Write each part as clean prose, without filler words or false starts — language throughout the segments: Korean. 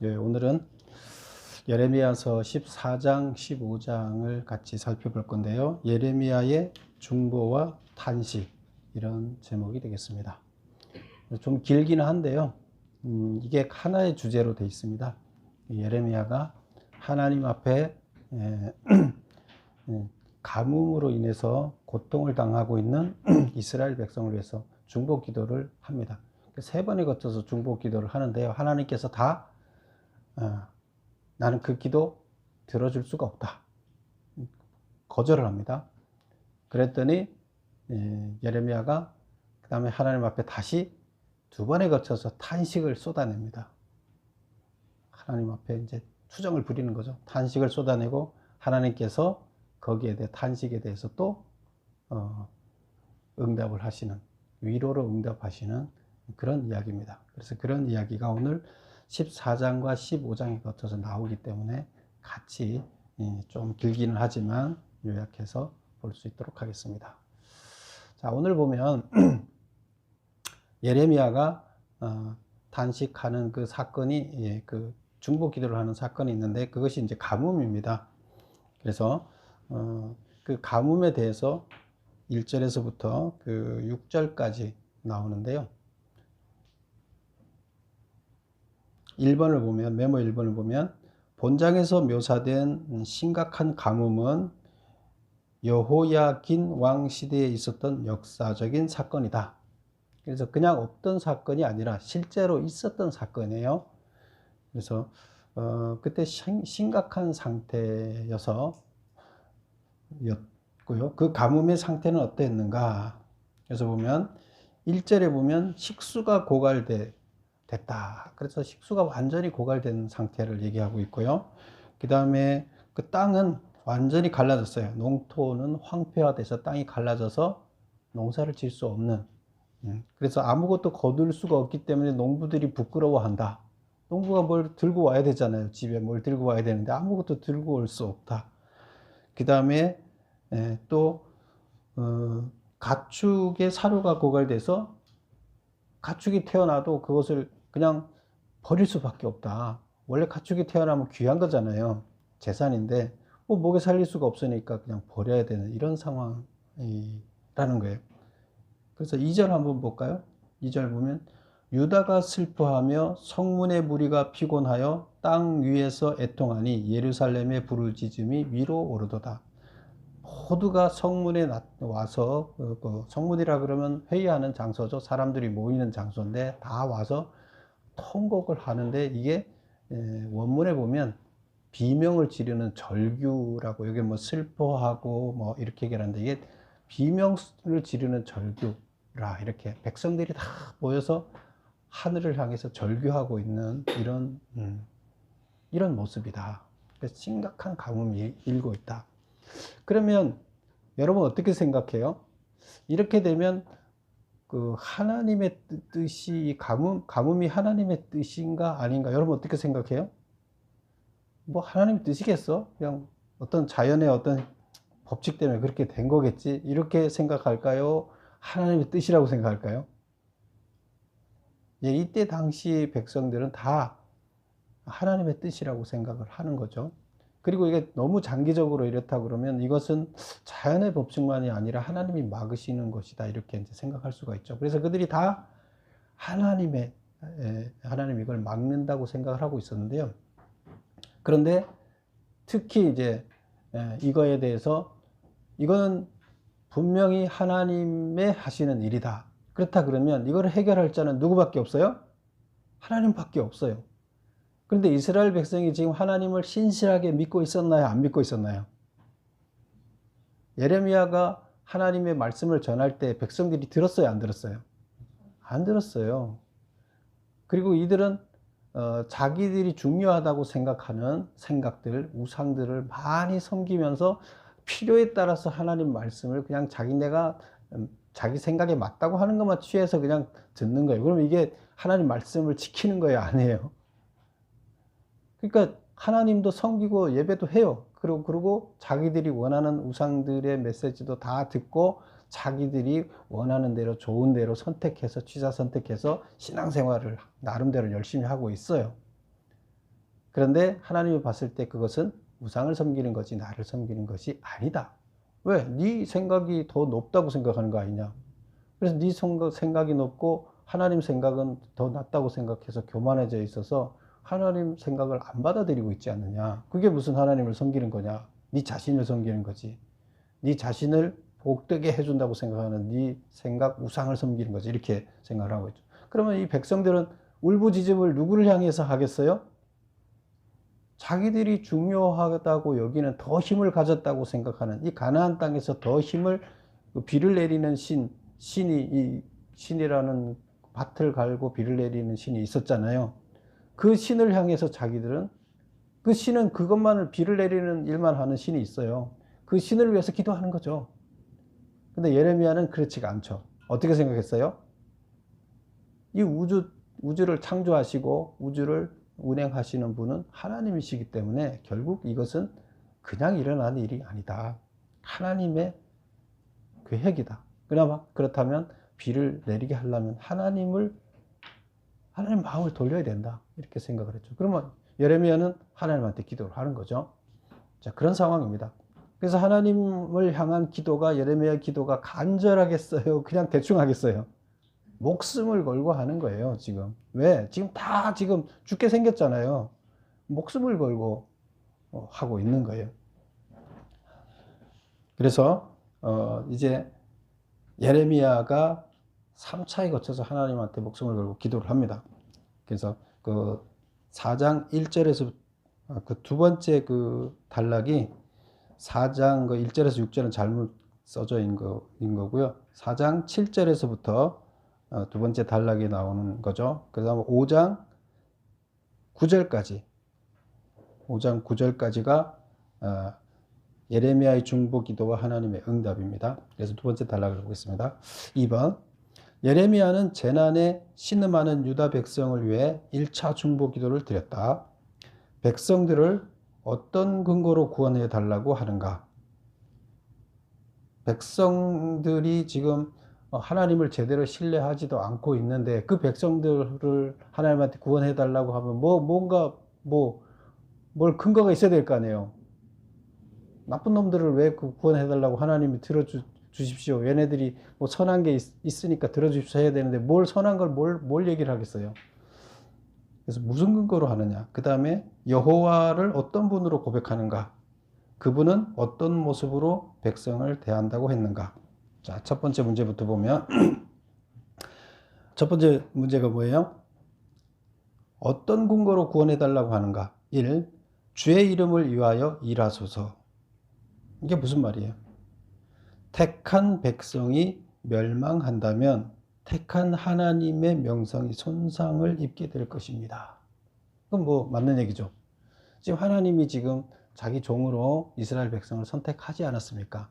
예, 오늘은 예레미야서 14장, 15장을 같이 살펴볼 건데요. 예레미야의 중보와 탄식, 이런 제목이 되겠습니다. 좀 길기는 한데요. 이게 하나의 주제로 되어 있습니다. 예레미야가 하나님 앞에 가뭄으로 인해서 고통을 당하고 있는 이스라엘 백성을 위해서 중보 기도를 합니다. 세 번에 거쳐서 중보 기도를 하는데요. 하나님께서 다 나는 그 기도 들어줄 수가 없다, 거절을 합니다. 그랬더니 예레미야가 그 다음에 하나님 앞에 다시 두 번에 거쳐서 탄식을 쏟아냅니다. 하나님 앞에 이제 투정을 부리는 거죠. 탄식을 쏟아내고 하나님께서 거기에 대해 탄식에 대해서 또 응답을 하시는, 위로로 응답하시는 그런 이야기입니다. 그래서 그런 이야기가 오늘 14장과 15장에 거쳐서 나오기 때문에 같이 좀 길기는 하지만 요약해서 볼 수 있도록 하겠습니다. 자, 오늘 보면 예레미야가 단식하는 그 사건이, 그 중보 기도를 하는 사건이 있는데 그것이 이제 가뭄입니다. 그래서 그 가뭄에 대해서 1절에서부터 그 6절까지 나오는데요. 1번을 보면, 메모 1번을 보면, 본장에서 묘사된 심각한 가뭄은 여호야긴 왕 시대에 있었던 역사적인 사건이다. 그래서 그냥 없던 사건이 아니라 실제로 있었던 사건이에요. 그래서 그때 심각한 상태여서 였고요. 그 가뭄의 상태는 어땠는가? 그래서 보면 1절에 보면 식수가 됐다. 그래서 식수가 완전히 고갈된 상태를 얘기하고 있고요. 그 다음에 그 땅은 완전히 갈라졌어요. 농토는 황폐화돼서 땅이 갈라져서 농사를 지을 수 없는, 그래서 아무것도 거둘 수가 없기 때문에 농부들이 부끄러워한다. 농부가 뭘 들고 와야 되잖아요. 집에 뭘 들고 와야 되는데 아무것도 들고 올 수 없다. 그 다음에 또 가축의 사료가 고갈돼서 가축이 태어나도 그것을 그냥 버릴 수밖에 없다. 원래 가축이 태어나면 귀한 거잖아요. 재산인데 뭐 먹여 살릴 수가 없으니까 그냥 버려야 되는 이런 상황이라는 거예요. 그래서 2절 한번 볼까요? 2절 보면 유다가 슬퍼하며 성문의 무리가 피곤하여 땅 위에서 애통하니 예루살렘의 부르짖음이 위로 오르도다. 모두가 성문에 와서, 성문이라 그러면 회의하는 장소죠. 사람들이 모이는 장소인데 다 와서 통곡을 하는데, 이게 원문에 보면 비명을 지르는 절규라고, 여기 뭐 슬퍼하고 뭐 이렇게 얘기하는데 이게 비명을 지르는 절규라, 이렇게 백성들이 다 모여서 하늘을 향해서 절규하고 있는 이런 모습이다. 심각한 가뭄이 일고 있다. 그러면 여러분 어떻게 생각해요? 이렇게 되면 그 하나님의 뜻이, 가뭄이 하나님의 뜻인가 아닌가? 여러분 어떻게 생각해요? 뭐 하나님의 뜻이겠어? 그냥 어떤 자연의 어떤 법칙 때문에 그렇게 된 거겠지? 이렇게 생각할까요? 하나님의 뜻이라고 생각할까요? 예, 이때 당시 백성들은 다 하나님의 뜻이라고 생각을 하는 거죠. 그리고 이게 너무 장기적으로 이렇다 그러면 이것은 자연의 법칙만이 아니라 하나님이 막으시는 것이다, 이렇게 이제 생각할 수가 있죠. 그래서 그들이 다 하나님이 이걸 막는다고 생각을 하고 있었는데요. 그런데 특히 이제 이거에 대해서, 이거는 분명히 하나님의 하시는 일이다. 그렇다 그러면 이걸 해결할 자는 누구밖에 없어요? 하나님밖에 없어요. 그런데 이스라엘 백성이 지금 하나님을 신실하게 믿고 있었나요? 안 믿고 있었나요? 예레미야가 하나님의 말씀을 전할 때 백성들이 들었어요? 안 들었어요? 안 들었어요. 그리고 이들은 자기들이 중요하다고 생각하는 생각들, 우상들을 많이 섬기면서 필요에 따라서 하나님 말씀을 그냥 자기네가 자기 생각에 맞다고 하는 것만 취해서 그냥 듣는 거예요. 그러면 이게 하나님 말씀을 지키는 거예요? 아니에요? 그러니까 하나님도 섬기고 예배도 해요. 그리고 자기들이 원하는 우상들의 메시지도 다 듣고 자기들이 원하는 대로 좋은 대로 선택해서 취사 선택해서 신앙생활을 나름대로 열심히 하고 있어요. 그런데 하나님이 봤을 때 그것은 우상을 섬기는 거지 나를 섬기는 것이 아니다. 왜? 네 생각이 더 높다고 생각하는 거 아니냐. 그래서 네 생각이 높고 하나님 생각은 더 낮다고 생각해서 교만해져 있어서 하나님 생각을 안 받아들이고 있지 않느냐. 그게 무슨 하나님을 섬기는 거냐. 네 자신을 섬기는 거지. 네 자신을 복되게 해준다고 생각하는 네 생각 우상을 섬기는 거지. 이렇게 생각을 하고 있죠. 그러면 이 백성들은 울부짖음을 누구를 향해서 하겠어요? 자기들이 중요하다고 여기는 더 힘을 가졌다고 생각하는 이 가나안 땅에서 더 힘을 비를 내리는 신이 이 신이라는 밭을 갈고 비를 내리는 신이 있었잖아요. 그 신을 향해서 자기들은 그 신은 그것만을 비를 내리는 일만 하는 신이 있어요. 그 신을 위해서 기도하는 거죠. 근데 예레미야는 그렇지가 않죠. 어떻게 생각했어요? 이 우주를 창조하시고 우주를 운행하시는 분은 하나님이시기 때문에 결국 이것은 그냥 일어난 일이 아니다. 하나님의 계획이다. 그렇다면 비를 내리게 하려면 하나님 마음을 돌려야 된다. 이렇게 생각을 했죠. 그러면 예레미야는 하나님한테 기도를 하는 거죠. 자, 그런 상황입니다. 그래서 하나님을 향한 기도가 예레미야 기도가 간절하겠어요? 그냥 대충 하겠어요? 목숨을 걸고 하는 거예요, 지금. 왜? 지금 다 죽게 생겼잖아요. 목숨을 걸고 하고 있는 거예요. 그래서 이제 예레미야가 3차에 거쳐서 하나님한테 목숨을 걸고 기도를 합니다. 그래서 그 4장 1절에서 그 두 번째 그 단락이 4장 그 1절에서 6절은 잘못 써져 있는 거고요. 4장 7절에서부터 두 번째 단락이 나오는 거죠. 그 다음 5장 9절까지가 예레미야의 중보 기도와 하나님의 응답입니다. 그래서 두 번째 단락을 보겠습니다. 2번 예레미야는 재난에 신음하는 유다 백성을 위해 1차 중보 기도를 드렸다. 백성들을 어떤 근거로 구원해 달라고 하는가? 백성들이 지금 하나님을 제대로 신뢰하지도 않고 있는데 그 백성들을 하나님한테 구원해 달라고 하면 뭘 근거가 있어야 될 거 아니에요. 나쁜 놈들을 왜 구원해 달라고 하나님이 들어주십시오. 얘네들이 뭐 선한 게 있으니까 들어주십시오 해야 되는데 뭘 선한 걸 뭘 얘기를 하겠어요. 그래서 무슨 근거로 하느냐. 그 다음에 여호와를 어떤 분으로 고백하는가. 그분은 어떤 모습으로 백성을 대한다고 했는가. 자, 첫 번째 문제부터 보면 첫 번째 문제가 뭐예요? 어떤 근거로 구원해 달라고 하는가. 1. 주의 이름을 위하여 일하소서. 이게 무슨 말이에요? 택한 백성이 멸망한다면 택한 하나님의 명성이 손상을 입게 될 것입니다. 그건 뭐 맞는 얘기죠. 지금 하나님이 지금 자기 종으로 이스라엘 백성을 선택하지 않았습니까?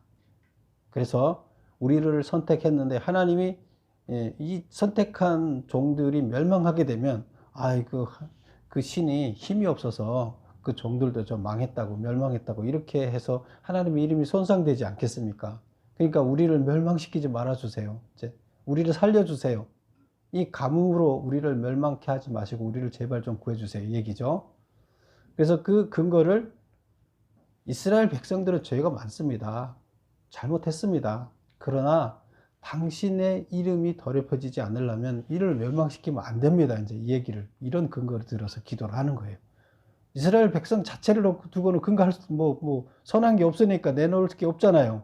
그래서 우리를 선택했는데 하나님이 이 선택한 종들이 멸망하게 되면 그 신이 힘이 없어서 그 종들도 좀 망했다고 멸망했다고 이렇게 해서 하나님의 이름이 손상되지 않겠습니까? 그러니까 우리를 멸망시키지 말아주세요. 이제 우리를 살려주세요. 이 가뭄으로 우리를 멸망케 하지 마시고 우리를 제발 좀 구해주세요. 이 얘기죠. 그래서 그 근거를 이스라엘 백성들은 죄가 많습니다. 잘못했습니다. 그러나 당신의 이름이 더럽혀지지 않으려면 이를 멸망시키면 안 됩니다. 이제 이 얘기를 이런 근거를 들어서 기도를 하는 거예요. 이스라엘 백성 자체를 두고는 근거할 선한 게 없으니까 내놓을 게 없잖아요.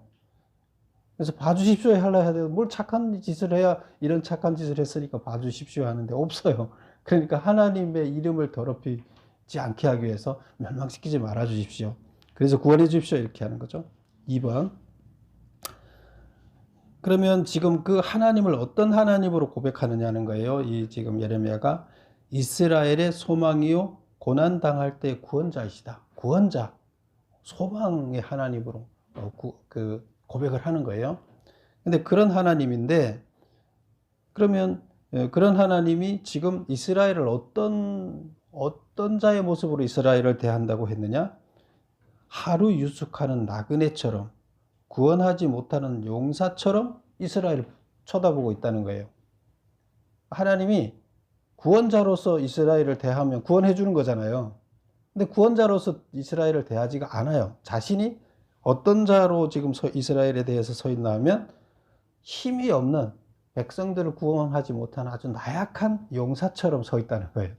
그래서 봐주십시오 하려 해야 돼요. 뭘 착한 짓을 해야 이런 착한 짓을 했으니까 봐주십시오 하는데 없어요. 그러니까 하나님의 이름을 더럽히지 않게 하기 위해서 멸망시키지 말아 주십시오. 그래서 구원해 주십시오 이렇게 하는 거죠. 2번 그러면 지금 그 하나님을 어떤 하나님으로 고백하느냐는 거예요. 이 지금 예레미야가 이스라엘의 소망이요 고난 당할 때 구원자이시다. 구원자, 소망의 하나님으로 고백을 하는 거예요. 근데 그런 하나님인데 그러면 그런 하나님이 지금 이스라엘을 어떤 자의 모습으로 이스라엘을 대한다고 했느냐? 하루 유숙하는 나그네처럼 구원하지 못하는 용사처럼 이스라엘을 쳐다보고 있다는 거예요. 하나님이 구원자로서 이스라엘을 대하면 구원해 주는 거잖아요. 근데 구원자로서 이스라엘을 대하지가 않아요. 자신이 어떤 자로 지금 이스라엘에 대해서 서 있나 하면 힘이 없는 백성들을 구원하지 못한 아주 나약한 용사처럼 서 있다는 거예요.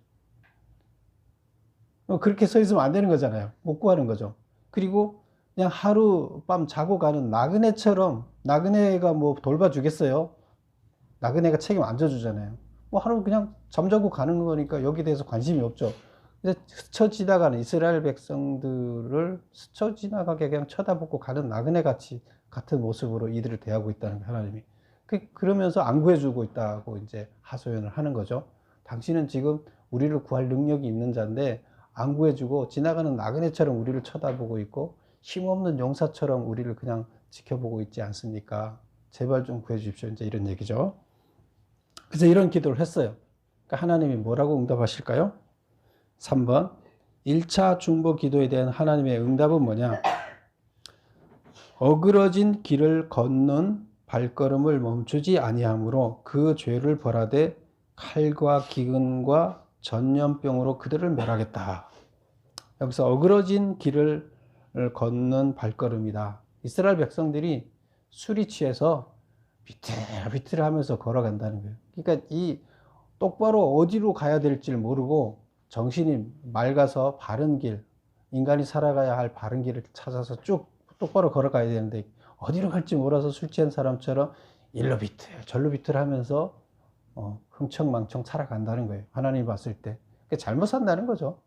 그렇게 서 있으면 안 되는 거잖아요. 못 구하는 거죠. 그리고 그냥 하룻밤 자고 가는 나그네처럼, 나그네가 뭐 돌봐주겠어요? 나그네가 책임 안 져주잖아요. 뭐 하루 그냥 잠자고 가는 거니까 여기에 대해서 관심이 없죠. 근데 스쳐 지나가는 이스라엘 백성들을 스쳐 지나가게 그냥 쳐다보고 가는 나그네 같이 같은 모습으로 이들을 대하고 있다는 거예요, 하나님이. 그러면서 안 구해주고 있다고 이제 하소연을 하는 거죠. 당신은 지금 우리를 구할 능력이 있는 자인데 안 구해주고 지나가는 나그네처럼 우리를 쳐다보고 있고 힘없는 용사처럼 우리를 그냥 지켜보고 있지 않습니까? 제발 좀 구해주십시오. 이제 이런 얘기죠. 그래서 이런 기도를 했어요. 그러니까 하나님이 뭐라고 응답하실까요? 3번 1차 중보 기도에 대한 하나님의 응답은 뭐냐? 어그러진 길을 걷는 발걸음을 멈추지 아니하므로 그 죄를 벌하되 칼과 기근과 전염병으로 그들을 멸하겠다. 여기서 어그러진 길을 걷는 발걸음이다. 이스라엘 백성들이 술이 취해서 비틀비틀하면서 걸어간다는 거예요. 그러니까 이 똑바로 어디로 가야 될지 모르고 정신이 맑아서 바른 길, 인간이 살아가야 할 바른 길을 찾아서 쭉 똑바로 걸어가야 되는데 어디로 갈지 몰라서 술 취한 사람처럼 일로 비틀 절로 비틀하면서 흥청망청 살아간다는 거예요. 하나님이 봤을 때. 그러니까 잘못 산다는 거죠.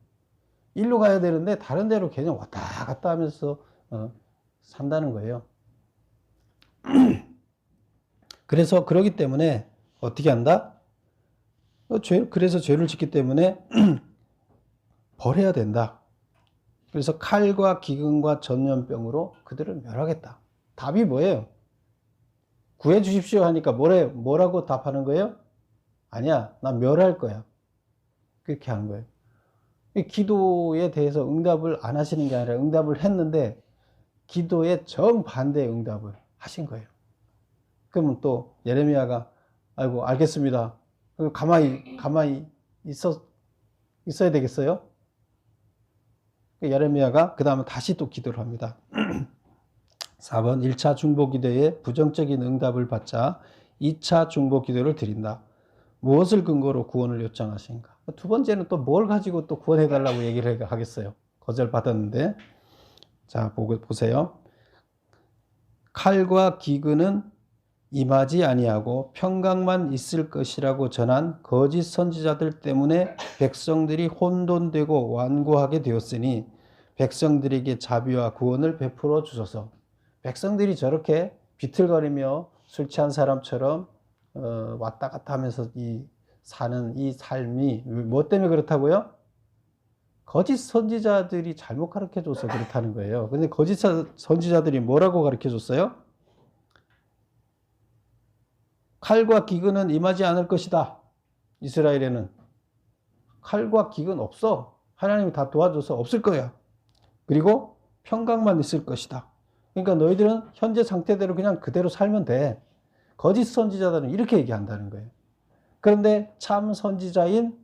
일로 가야 되는데 다른 데로 그냥 왔다 갔다 하면서 산다는 거예요. 그래서 그러기 때문에 어떻게 한다? 그래서 죄를 짓기 때문에 벌해야 된다. 그래서 칼과 기근과 전염병으로 그들을 멸하겠다. 답이 뭐예요? 구해 주십시오 하니까 뭐라고 답하는 거예요? 아니야, 나 멸할 거야. 그렇게 하는 거예요. 기도에 대해서 응답을 안 하시는 게 아니라 응답을 했는데 기도에 정반대의 응답을 하신 거예요. 그러면 또 예레미야가 아이고 알겠습니다. 가만히 있어야 되겠어요? 예레미야가 그 다음에 다시 또 기도를 합니다. 4번 1차 중보 기도에 부정적인 응답을 받자 2차 중보 기도를 드린다. 무엇을 근거로 구원을 요청하신가? 두 번째는 또 뭘 가지고 또 구원해달라고 얘기를 하겠어요? 거절받았는데. 자, 보세요. 칼과 기근은 임하지 아니하고 평강만 있을 것이라고 전한 거짓 선지자들 때문에 백성들이 혼돈되고 완고하게 되었으니 백성들에게 자비와 구원을 베풀어 주소서. 백성들이 비틀거리며 술 취한 사람처럼 왔다 갔다 하면서 사는 이 삶이 뭐 때문에 그렇다고요? 거짓 선지자들이 잘못 가르쳐줘서 그렇다는 거예요. 근데 거짓 선지자들이 뭐라고 가르쳐줬어요? 칼과 기근은 임하지 않을 것이다. 이스라엘에는 칼과 기근 없어. 하나님이 다 도와줘서 없을 거야. 그리고 평강만 있을 것이다. 그러니까 너희들은 현재 상태대로 그냥 그대로 살면 돼. 거짓 선지자들은 이렇게 얘기한다는 거예요. 그런데 참 선지자인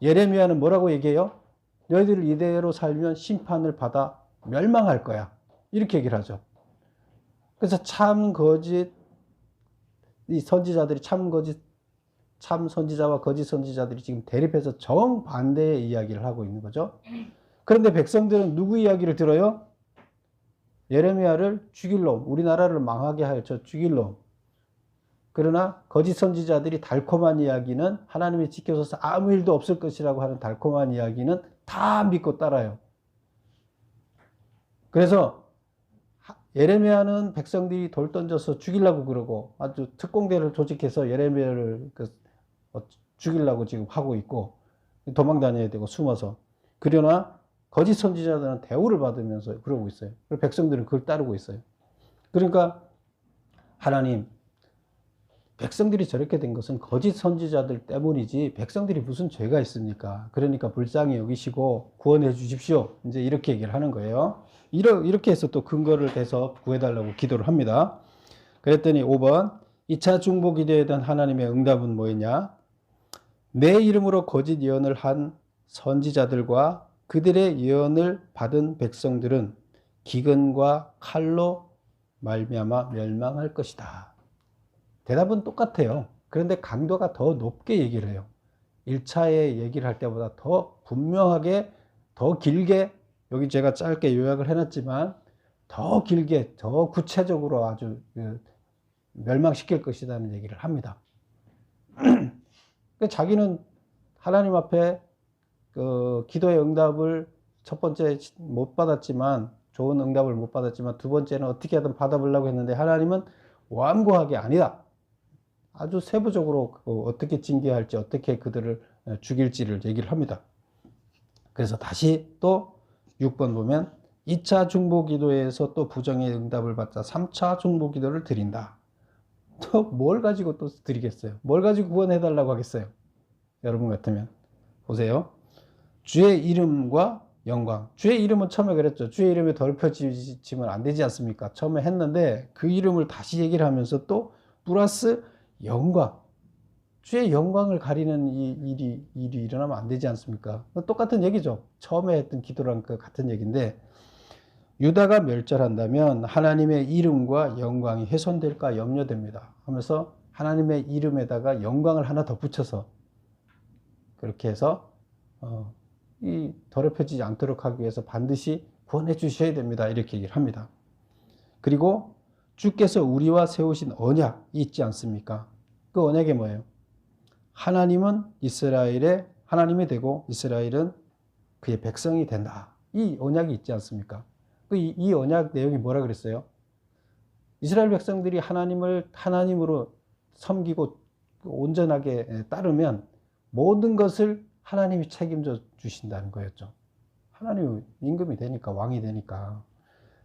예레미야는 뭐라고 얘기해요? 너희들 이대로 살면 심판을 받아 멸망할 거야. 이렇게 얘기를 하죠. 그래서 이 선지자들이 참 선지자와 거짓 선지자들이 지금 대립해서 정반대의 이야기를 하고 있는 거죠. 그런데 백성들은 누구 이야기를 들어요? 예레미야를 죽일 놈, 우리나라를 망하게 할 저 죽일 놈. 그러나 거짓 선지자들이 달콤한 이야기는 하나님이 지켜줘서 아무 일도 없을 것이라고 하는 달콤한 이야기는 다 믿고 따라요. 그래서 예레미야는 백성들이 돌 던져서 죽이려고 그러고 아주 특공대를 조직해서 예레미야를 죽이려고 지금 하고 있고 도망 다녀야 되고 숨어서. 그러나 거짓 선지자들은 대우를 받으면서 그러고 있어요. 그리고 백성들은 그걸 따르고 있어요. 그러니까 하나님, 백성들이 저렇게 된 것은 거짓 선지자들 때문이지 백성들이 무슨 죄가 있습니까? 그러니까 불쌍히 여기시고 구원해 주십시오. 이제 이렇게 얘기를 하는 거예요. 이렇게 해서 또 근거를 대서 구해달라고 기도를 합니다. 그랬더니 5번 2차 중보 기도에 대한 하나님의 응답은 뭐였냐? 내 이름으로 거짓 예언을 한 선지자들과 그들의 예언을 받은 백성들은 기근과 칼로 말미암아 멸망할 것이다. 대답은 똑같아요. 그런데 강도가 더 높게 얘기를 해요. 1차에 얘기를 할 때보다 더 분명하게, 더 길게, 여기 제가 짧게 요약을 해놨지만 더 길게, 더 구체적으로 아주 멸망시킬 것이라는 얘기를 합니다. 자기는 하나님 앞에 그 기도의 응답을 첫 번째 못 받았지만, 좋은 응답을 못 받았지만 두 번째는 어떻게 하든 받아보려고 했는데 하나님은 완고하게 아니다. 아주 세부적으로 어떻게 징계할지, 어떻게 그들을 죽일지를 얘기를 합니다. 그래서 다시 또 6번 보면 2차 중보 기도에서 또 부정의 응답을 받자 3차 중보 기도를 드린다. 또 뭘 가지고 또 드리겠어요? 뭘 가지고 구원해달라고 하겠어요? 여러분 같으면 보세요. 주의 이름과 영광. 주의 이름은 처음에 그랬죠. 주의 이름에 더럽혀지면 안 되지 않습니까? 처음에 했는데 그 이름을 다시 얘기를 하면서 또 플러스 영광. 주의 영광을 가리는 일이 일어나면 안 되지 않습니까? 똑같은 얘기죠. 처음에 했던 기도랑 같은 얘기인데, 유다가 멸절한다면 하나님의 이름과 영광이 훼손될까 염려됩니다 하면서 하나님의 이름에다가 영광을 하나 더 붙여서 그렇게 해서 이 더럽혀지지 않도록 하기 위해서 반드시 구원해 주셔야 됩니다. 이렇게 얘기를 합니다. 그리고 주께서 우리와 세우신 언약이 있지 않습니까? 그 언약이 뭐예요? 하나님은 이스라엘의 하나님이 되고 이스라엘은 그의 백성이 된다. 이 언약이 있지 않습니까? 이 언약 내용이 뭐라 그랬어요? 이스라엘 백성들이 하나님을 하나님으로 섬기고 온전하게 따르면 모든 것을 하나님이 책임져 주신다는 거였죠. 하나님이 임금이 되니까, 왕이 되니까.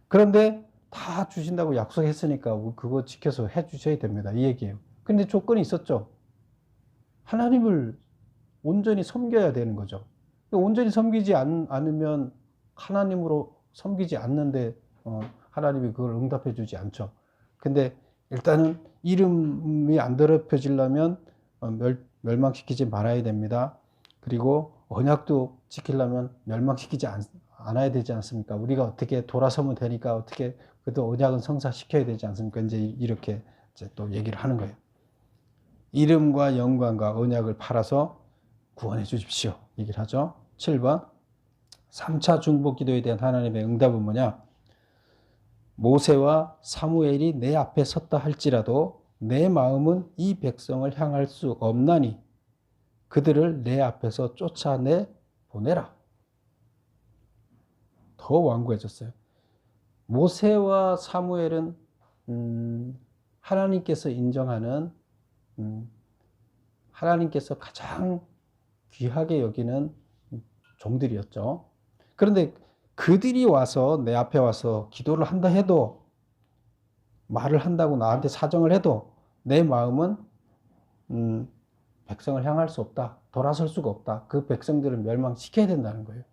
그런데 다 주신다고 약속했으니까 그거 지켜서 해 주셔야 됩니다. 이 얘기예요. 근데 조건이 있었죠. 하나님을 온전히 섬겨야 되는 거죠. 온전히 섬기지 않으면 하나님으로 섬기지 않는데 하나님이 그걸 응답해 주지 않죠. 근데 일단은 이름이 안 더럽혀지려면 멸망시키지 말아야 됩니다. 그리고 언약도 지키려면 멸망시키지 않아야 되지 않습니까? 우리가 어떻게 돌아서면 되니까 어떻게 그래도 언약은 성사시켜야 되지 않습니까? 이제 이렇게 이제 또 얘기를 하는 거예요. 이름과 영광과 언약을 팔아서 구원해 주십시오. 얘기를 하죠. 7번. 3차 중보 기도에 대한 하나님의 응답은 뭐냐? 모세와 사무엘이 내 앞에 섰다 할지라도 내 마음은 이 백성을 향할 수 없나니 그들을 내 앞에서 쫓아내 보내라. 더 완고해졌어요. 모세와 사무엘은 하나님께서 인정하는 하나님께서 가장 귀하게 여기는 종들이었죠. 그런데 그들이 와서 내 앞에 와서 기도를 한다 해도, 말을 한다고 나한테 사정을 해도 내 마음은 백성을 향할 수 없다. 돌아설 수가 없다. 그 백성들을 멸망시켜야 된다는 거예요.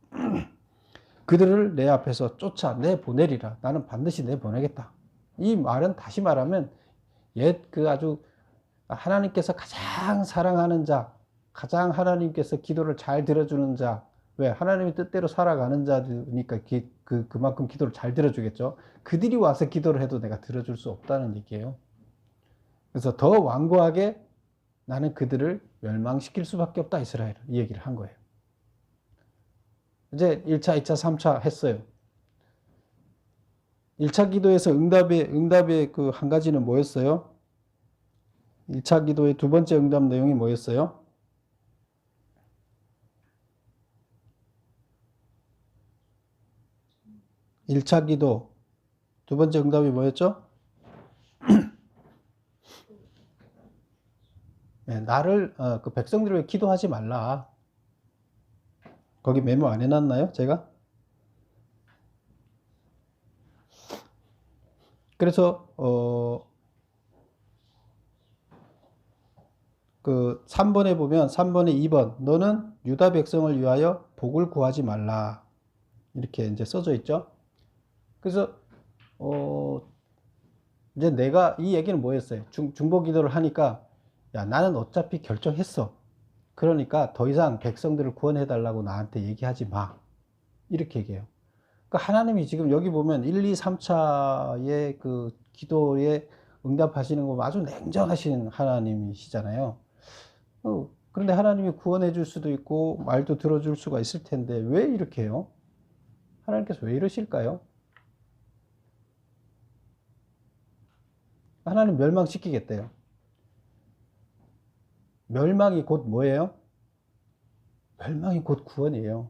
그들을 내 앞에서 쫓아내보내리라. 나는 반드시 내보내겠다. 이 말은 다시 말하면 그 아주 하나님께서 가장 사랑하는 자, 가장 하나님께서 기도를 잘 들어주는 자, 왜? 하나님의 뜻대로 살아가는 자니까 그만큼 기도를 잘 들어주겠죠. 그들이 와서 기도를 해도 내가 들어줄 수 없다는 얘기예요. 그래서 더 완고하게 나는 그들을 멸망시킬 수밖에 없다, 이스라엘. 이 얘기를 한 거예요. 이제 1차, 2차, 3차 했어요. 1차 기도에서 응답의 그 한 가지는 뭐였어요? 1차 기도의 두 번째 응답 내용이 뭐였어요? 1차 기도 두 번째 응답이 뭐였죠? 네, 나를 그 백성들을 기도하지 말라. 거기 메모 안 해놨나요? 제가? 그래서 그 3번에 보면 3번에 2번 너는 유다 백성을 위하여 복을 구하지 말라. 이렇게 이제 써져 있죠. 그래서 이제 내가 이 얘기는 뭐였어요? 중보 기도를 하니까 야, 나는 어차피 결정했어. 그러니까 더 이상 백성들을 구원해 달라고 나한테 얘기하지 마. 이렇게 얘기해요. 그러니까 하나님이 지금 여기 보면 1, 2, 3차의 그 기도에 응답하시는 거 아주 냉정하신 하나님이시잖아요. 그런데 하나님이 구원해 줄 수도 있고 말도 들어줄 수가 있을 텐데 왜 이렇게 해요? 하나님께서 왜 이러실까요? 하나님 멸망시키겠대요. 멸망이 곧 뭐예요? 멸망이 곧 구원이에요.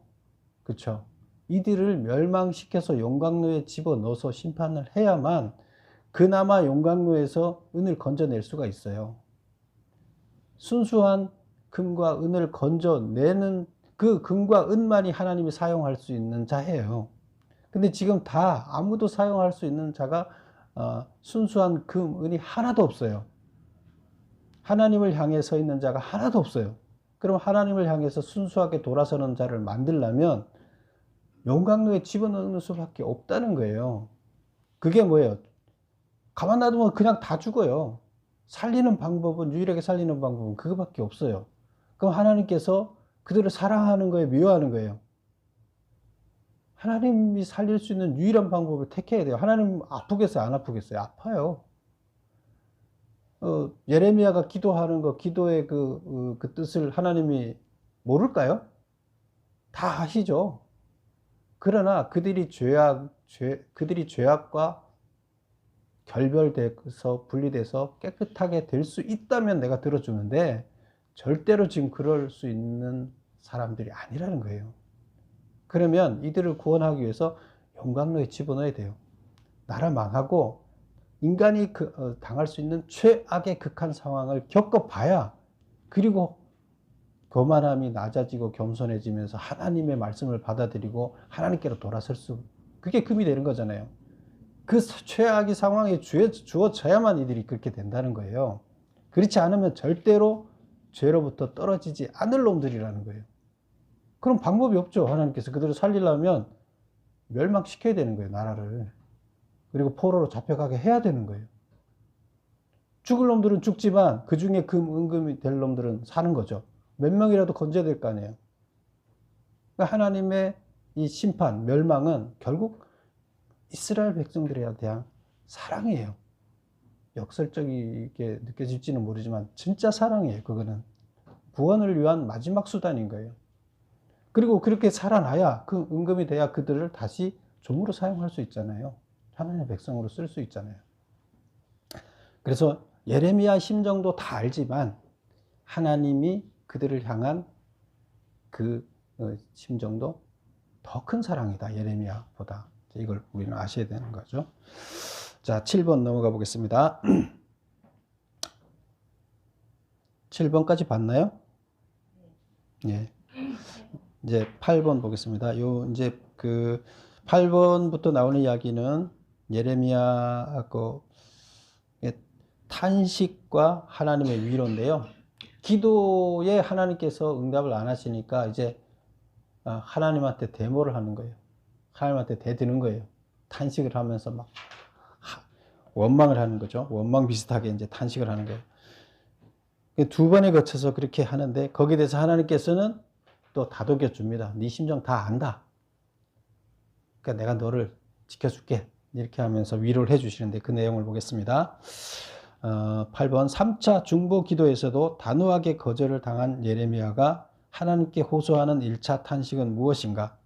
그렇죠? 이들을 멸망시켜서 용광로에 집어넣어서 심판을 해야만 그나마 용광로에서 은을 건져낼 수가 있어요. 순수한 금과 은을 건져내는 그 금과 은만이 하나님이 사용할 수 있는 자예요. 근데 지금 다 아무도 사용할 수 있는 자가 순수한 금, 은이 하나도 없어요. 하나님을 향해 서 있는 자가 하나도 없어요. 그럼 하나님을 향해서 순수하게 돌아서는 자를 만들려면 용광로에 집어넣는 수밖에 없다는 거예요. 그게 뭐예요? 가만 놔두면 그냥 다 죽어요. 살리는 방법은, 유일하게 살리는 방법은 그거밖에 없어요. 그럼 하나님께서 그들을 사랑하는 거에 미워하는 거예요. 하나님이 살릴 수 있는 유일한 방법을 택해야 돼요. 하나님 아프겠어요? 안 아프겠어요? 아파요. 예레미야가 기도하는 거, 기도의 그 뜻을 하나님이 모를까요? 다 아시죠? 그러나 그들이 죄악과 결별돼서 분리돼서 깨끗하게 될 수 있다면 내가 들어주는데 절대로 지금 그럴 수 있는 사람들이 아니라는 거예요. 그러면 이들을 구원하기 위해서 용광로에 집어넣어야 돼요. 나라 망하고 인간이 당할 수 있는 최악의 극한 상황을 겪어봐야 그리고 교만함이 낮아지고 겸손해지면서 하나님의 말씀을 받아들이고 하나님께로 돌아설 수, 그게 금이 되는 거잖아요. 그 최악의 상황에 주어져야만 이들이 그렇게 된다는 거예요. 그렇지 않으면 절대로 죄로부터 떨어지지 않을 놈들이라는 거예요. 그럼 방법이 없죠. 하나님께서 그들을 살리려면 멸망시켜야 되는 거예요, 나라를. 그리고 포로로 잡혀가게 해야 되는 거예요. 죽을 놈들은 죽지만 그 중에 은금이 될 놈들은 사는 거죠. 몇 명이라도 건져야 될 거 아니에요. 그러니까 하나님의 이 심판, 멸망은 결국 이스라엘 백성들에 대한 사랑이에요. 역설적이게 느껴질지는 모르지만 진짜 사랑이에요. 그거는 구원을 위한 마지막 수단인 거예요. 그리고 그렇게 살아나야, 그 은금이 돼야 그들을 다시 종으로 사용할 수 있잖아요. 하나님의 백성으로 쓸 수 있잖아요. 그래서 예레미야 심정도 다 알지만 하나님이 그들을 향한 그 심정도 더 큰 사랑이다, 예레미야보다. 이걸 우리는 아셔야 되는 거죠. 자, 7번 넘어가 보겠습니다. 7번까지 봤나요? 예. 이제 8번 보겠습니다. 이제 그 8번부터 나오는 이야기는 예레미야 탄식과 하나님의 위로인데요. 기도에 하나님께서 응답을 안 하시니까 이제 하나님한테 데모를 하는 거예요. 하나님한테 대드는 거예요. 탄식을 하면서 막 원망을 하는 거죠. 원망 비슷하게 이제 탄식을 하는 거예요. 두 번에 거쳐서 그렇게 하는데 거기에 대해서 하나님께서는 또 다독여 줍니다. 네 심정 다 안다. 그러니까 내가 너를 지켜줄게. 이렇게 하면서 위로를 해주시는데 그 내용을 보겠습니다. 8번 3차 중보 기도에서도 단호하게 거절을 당한 예레미야가 하나님께 호소하는 1차 탄식은 무엇인가?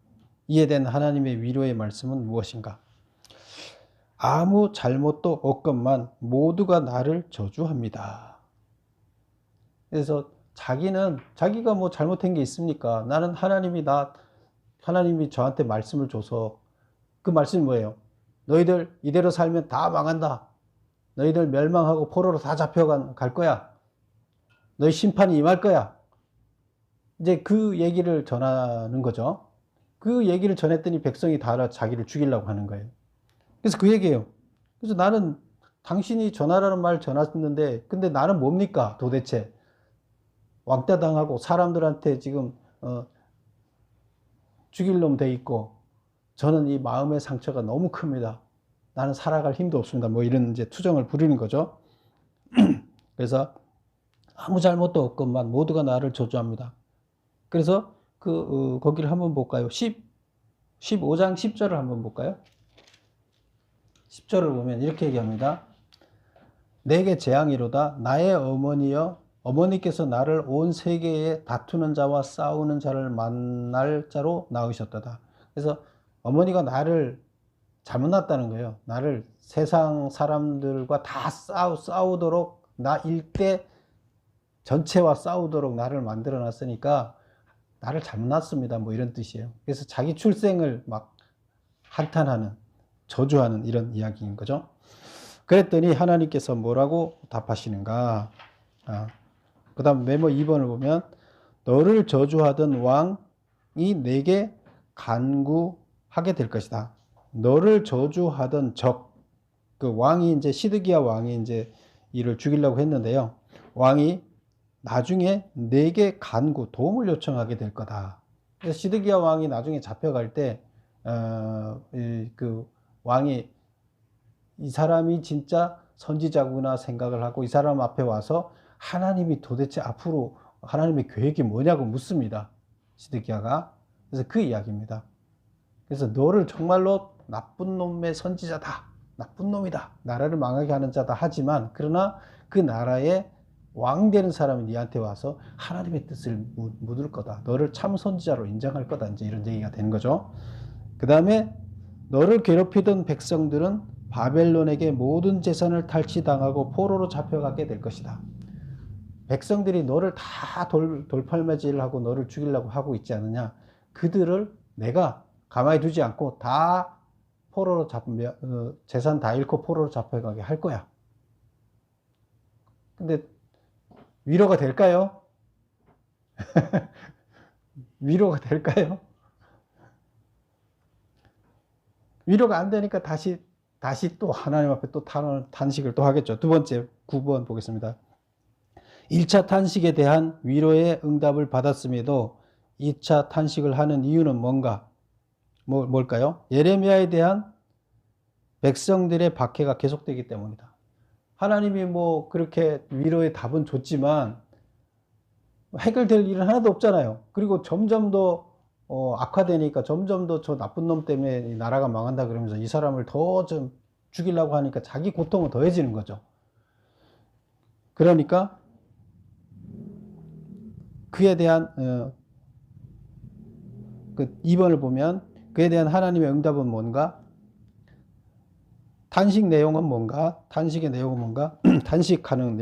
이에 대한 하나님의 위로의 말씀은 무엇인가? 아무 잘못도 없건만 모두가 나를 저주합니다. 그래서 자기가 뭐 잘못한 게 있습니까? 나는 하나님이 저한테 말씀을 줘서 그 말씀이 뭐예요? 너희들 이대로 살면 다 망한다. 너희들 멸망하고 포로로 다 잡혀갈 거야. 너희 심판이 임할 거야. 이제 그 얘기를 전하는 거죠. 그 얘기를 전했더니 백성이 다 자기를 죽이려고 하는 거예요. 그래서 그 얘기예요. 그래서 나는 당신이 전하라는 말 전했는데 근데 나는 뭡니까 도대체? 왕따 당하고 사람들한테 지금 죽일 놈 돼 있고 저는 이 마음의 상처가 너무 큽니다. 나는 살아갈 힘도 없습니다. 뭐 이런 이제 투정을 부리는 거죠. 그래서 아무 잘못도 없건만 모두가 나를 저주합니다. 그래서 거기를 한번 볼까요? 15장 10절을 한번 볼까요? 10절을 보면 이렇게 얘기합니다. 내게 재앙이로다. 나의 어머니여, 어머니께서 나를 온 세계에 다투는 자와 싸우는 자를 만날 자로 낳으셨도다. 그래서 어머니가 나를 잘못 낳았다는 거예요. 나를 세상 사람들과 다 싸우도록, 나 일대 전체와 싸우도록 나를 만들어 놨으니까 나를 잘못 낳았습니다. 뭐 이런 뜻이에요. 그래서 자기 출생을 막 한탄하는, 저주하는 이런 이야기인 거죠. 그랬더니 하나님께서 뭐라고 답하시는가? 그 다음 메모 2번을 보면, 너를 저주하던 왕이 내게 간구하게 될 것이다. 너를 저주하던 적, 그 왕이 이제 시드기야 왕이 이제 이를 죽이려고 했는데요. 왕이 나중에 내게 간구, 도움을 요청하게 될 거다. 그래서 시드기야 왕이 나중에 잡혀갈 때, 그 왕이 이 사람이 진짜 선지자구나 생각을 하고 이 사람 앞에 와서 하나님이 도대체 앞으로 하나님의 계획이 뭐냐고 묻습니다. 시드기야가. 그래서 그 이야기입니다. 그래서 너를 정말로 나쁜 놈의 선지자다. 나쁜 놈이다. 나라를 망하게 하는 자다. 하지만 그러나 그 나라의 왕 되는 사람이 네한테 와서 하나님의 뜻을 묻을 거다. 너를 참 선지자로 인정할 거다. 이제 이런 얘기가 되는 거죠. 그 다음에 너를 괴롭히던 백성들은 바벨론에게 모든 재산을 탈취당하고 포로로 잡혀가게 될 것이다. 백성들이 너를 다 돌팔매질을 하고 너를 죽이려고 하고 있지 않느냐. 그들을 내가 가만히 두지 않고 다 포로로 재산 다 잃고 포로로 잡혀가게 할 거야. 근데 위로가 될까요? 위로가 될까요? 위로가 안 되니까 다시 또 하나님 앞에 또 탄식을 또 하겠죠. 두 번째 9번 보겠습니다. 1차 탄식에 대한 위로의 응답을 받았음에도 2차 탄식을 하는 이유는 뭔가? 뭘까요? 예레미야에 대한 백성들의 박해가 계속되기 때문이다. 하나님이 뭐 그렇게 위로의 답은 줬지만 해결될 일은 하나도 없잖아요. 그리고 점점 더 악화되니까 점점 더 저 나쁜 놈 때문에 이 나라가 망한다 그러면서 이 사람을 더 좀 죽이려고 하니까 자기 고통은 더해지는 거죠. 그러니까 그에 대한 그 2번을 보면 그에 대한 하나님의 응답은 뭔가? 탄식 내용은 뭔가? 탄식의 내용은 뭔가? 탄식하는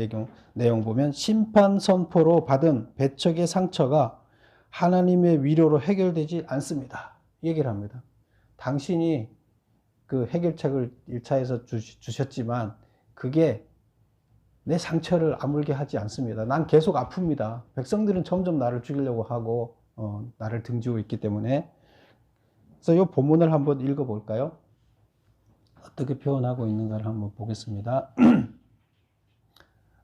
내용 보면 심판 선포로 받은 배척의 상처가 하나님의 위로로 해결되지 않습니다. 얘기를 합니다. 당신이 그 해결책을 1차에서 주셨지만 그게 내 상처를 아물게 하지 않습니다. 난 계속 아픕니다. 백성들은 점점 나를 죽이려고 하고 나를 등지고 있기 때문에. 그래서 이 본문을 한번 읽어볼까요? 어떻게 표현하고 있는가를 한번 보겠습니다.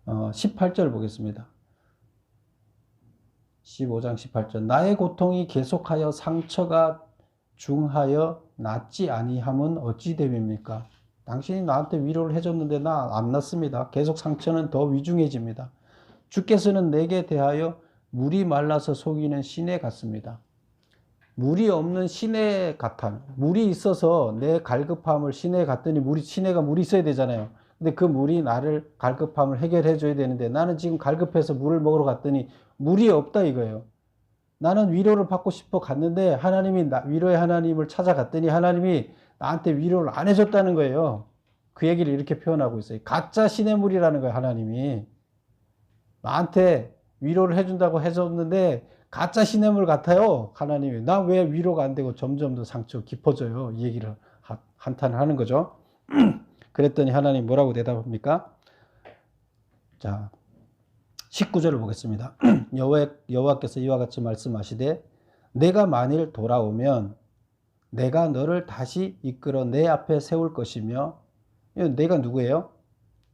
18절 보겠습니다. 15장 18절. 나의 고통이 계속하여 상처가 중하여 낫지 아니함은 어찌 됨입니까? 당신이 나한테 위로를 해줬는데 나 안 낫습니다. 계속 상처는 더 위중해집니다. 주께서는 내게 대하여 물이 말라서 속이는 시내 같습니다. 물이 없는 시내 같아. 물이 있어서 내 갈급함을 시내에 갔더니 시내가 물이 있어야 되잖아요. 근데 그 물이 나를 갈급함을 해결해 줘야 되는데 나는 지금 갈급해서 물을 먹으러 갔더니 물이 없다 이거예요. 나는 위로를 받고 싶어 갔는데 하나님이 위로의 하나님을 찾아갔더니 하나님이 나한테 위로를 안 해줬다는 거예요. 그 얘기를 이렇게 표현하고 있어요. 가짜 시냇물이라는 거예요. 하나님이 나한테 위로를 해준다고 해줬는데 가짜 시냇물 같아요. 하나님이 나 왜 위로가 안 되고 점점 더 상처 깊어져요. 이 얘기를 한탄을 하는 거죠. 그랬더니 하나님 뭐라고 대답합니까? 자 19절을 보겠습니다. 여호와께서 이와 같이 말씀하시되 내가 만일 돌아오면 내가 너를 다시 이끌어 내 앞에 세울 것이며. 내가 누구예요?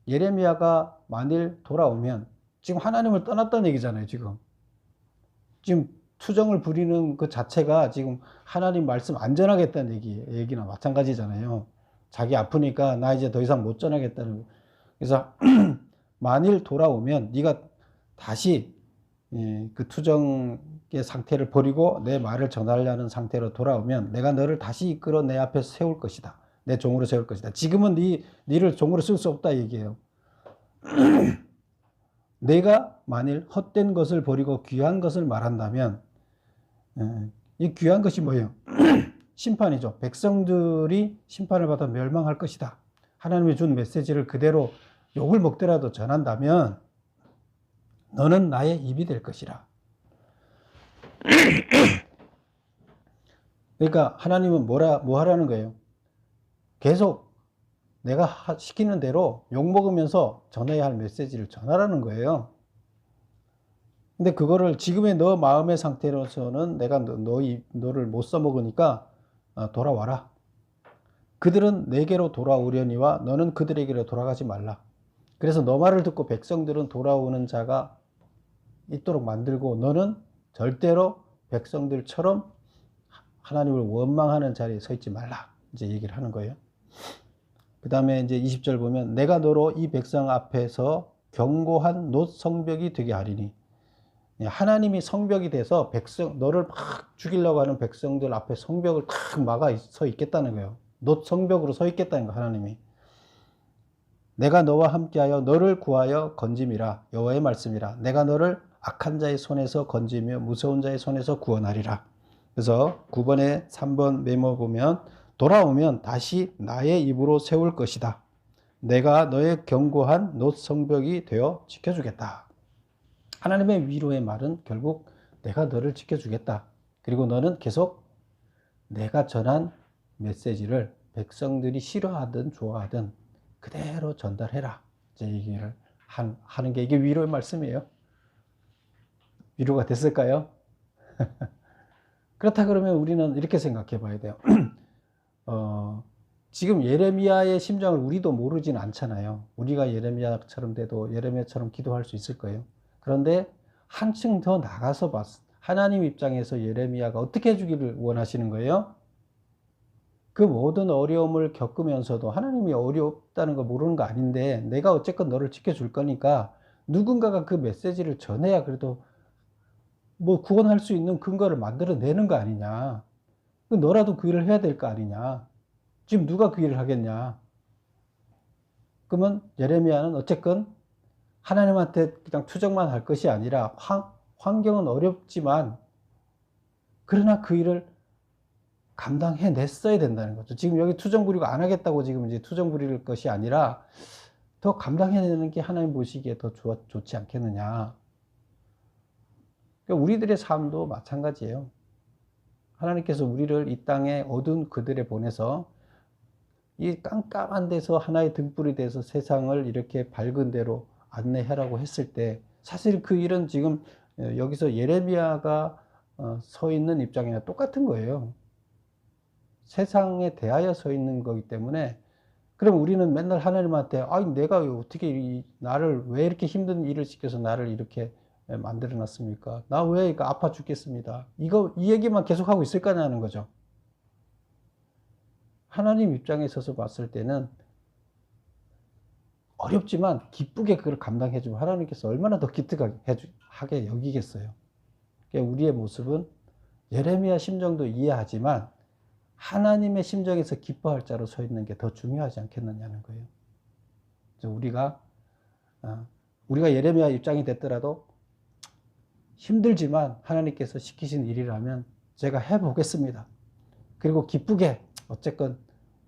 예레미야가 만일 돌아오면 지금 하나님을 떠났다는 얘기잖아요. 지금 투정을 부리는 그 자체가 지금 하나님 말씀 안 전하겠다는 얘기나 마찬가지잖아요. 자기 아프니까 나 이제 더 이상 못 전하겠다는 거. 그래서 만일 돌아오면 네가 다시 그 투정의 상태를 버리고 내 말을 전하려는 상태로 돌아오면 내가 너를 다시 이끌어 내 앞에 세울 것이다. 내 종으로 세울 것이다. 지금은 네를 종으로 쓸 수 없다 얘기해요. 내가 만일 헛된 것을 버리고 귀한 것을 말한다면 이 귀한 것이 뭐예요? 심판이죠. 백성들이 심판을 받아 멸망할 것이다. 하나님이 준 메시지를 그대로 욕을 먹더라도 전한다면 너는 나의 입이 될 것이라. 그러니까 하나님은 뭐 하라는 거예요? 계속 내가 시키는 대로 욕먹으면서 전해야 할 메시지를 전하라는 거예요. 근데 그거를 지금의 너 마음의 상태로서는 내가 너를 못 써먹으니까 돌아와라. 그들은 내게로 돌아오려니와 너는 그들에게로 돌아가지 말라. 그래서 너 말을 듣고 백성들은 돌아오는 자가 있도록 만들고 너는 절대로 백성들처럼 하나님을 원망하는 자리에 서 있지 말라. 이제 얘기를 하는 거예요. 그 다음에 이제 20절 보면 내가 너로 이 백성 앞에서 견고한 놋 성벽이 되게 하리니 하나님이 성벽이 돼서 너를 막 죽이려고 하는 백성들 앞에 성벽을 탁 막아 서 있겠다는 거예요. 놋 성벽으로 서 있겠다는 거 하나님이. 내가 너와 함께하여 너를 구하여 건짐이라. 여호와의 말씀이라. 내가 너를 악한 자의 손에서 건지며 무서운 자의 손에서 구원하리라. 그래서 9번에 3번 메모 보면 돌아오면 다시 나의 입으로 세울 것이다. 내가 너의 견고한 놋 성벽이 되어 지켜주겠다. 하나님의 위로의 말은 결국 내가 너를 지켜주겠다. 그리고 너는 계속 내가 전한 메시지를 백성들이 싫어하든 좋아하든 그대로 전달해라. 이제 얘기를 하는 게 이게 위로의 말씀이에요. 위로가 됐을까요? 그렇다 그러면 우리는 이렇게 생각해 봐야 돼요. 지금 예레미야의 심정을 우리도 모르진 않잖아요. 우리가 예레미야처럼 돼도 예레미야처럼 기도할 수 있을 거예요. 그런데 한층 더 나가서 하나님 입장에서 예레미야가 어떻게 해주기를 원하시는 거예요? 그 모든 어려움을 겪으면서도 하나님이 어렵다는 거 모르는 거 아닌데 내가 어쨌건 너를 지켜줄 거니까 누군가가 그 메시지를 전해야 그래도 뭐 구원할 수 있는 근거를 만들어내는 거 아니냐. 너라도 그 일을 해야 될 거 아니냐. 지금 누가 그 일을 하겠냐. 그러면 예레미야는 어쨌건 하나님한테 그냥 투정만 할 것이 아니라 환경은 어렵지만 그러나 그 일을 감당해냈어야 된다는 거죠. 지금 여기 투정 부리고 안 하겠다고 지금 이제 투정 부릴 것이 아니라 더 감당해내는 게 하나님 보시기에 더 좋지 않겠느냐. 그러니까 우리들의 삶도 마찬가지예요. 하나님께서 우리를 이 땅에 어두운 그들에 보내서 이 깜깜한 데서 하나의 등불이 돼서 세상을 이렇게 밝은 데로 안내하라고 했을 때 사실 그 일은 지금 여기서 예레미야가 서 있는 입장이나 똑같은 거예요. 세상에 대하여 서 있는 거기 때문에 그럼 우리는 맨날 하나님한테 내가 어떻게 나를 왜 이렇게 힘든 일을 시켜서 나를 이렇게 만들어 놨습니까? 나 왜 아파 죽겠습니다. 이 얘기만 계속 하고 있을 거냐는 거죠. 하나님 입장에 서서 봤을 때는 어렵지만 기쁘게 그걸 감당해 주면 하나님께서 얼마나 더 기특하게 여기겠어요. 우리의 모습은 예레미야 심정도 이해하지만 하나님의 심정에서 기뻐할 자로 서 있는 게 더 중요하지 않겠느냐는 거예요. 우리가 예레미야 입장이 됐더라도 힘들지만 하나님께서 시키신 일이라면 제가 해보겠습니다. 그리고 기쁘게 어쨌건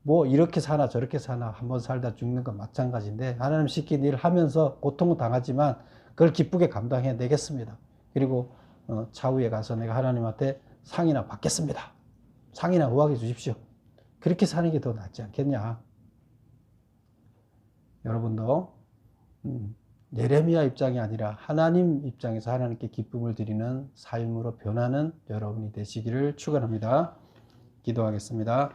뭐 이렇게 사나 저렇게 사나 한번 살다 죽는 건 마찬가지인데 하나님 시킨 일을 하면서 고통은 당하지만 그걸 기쁘게 감당해 내겠습니다. 그리고 차후에 가서 내가 하나님한테 상이나 받겠습니다. 상이나 우하게 주십시오. 그렇게 사는 게 더 낫지 않겠냐. 여러분도 예레미야 입장이 아니라 하나님 입장에서 하나님께 기쁨을 드리는 삶으로 변하는 여러분이 되시기를 축원합니다. 기도하겠습니다.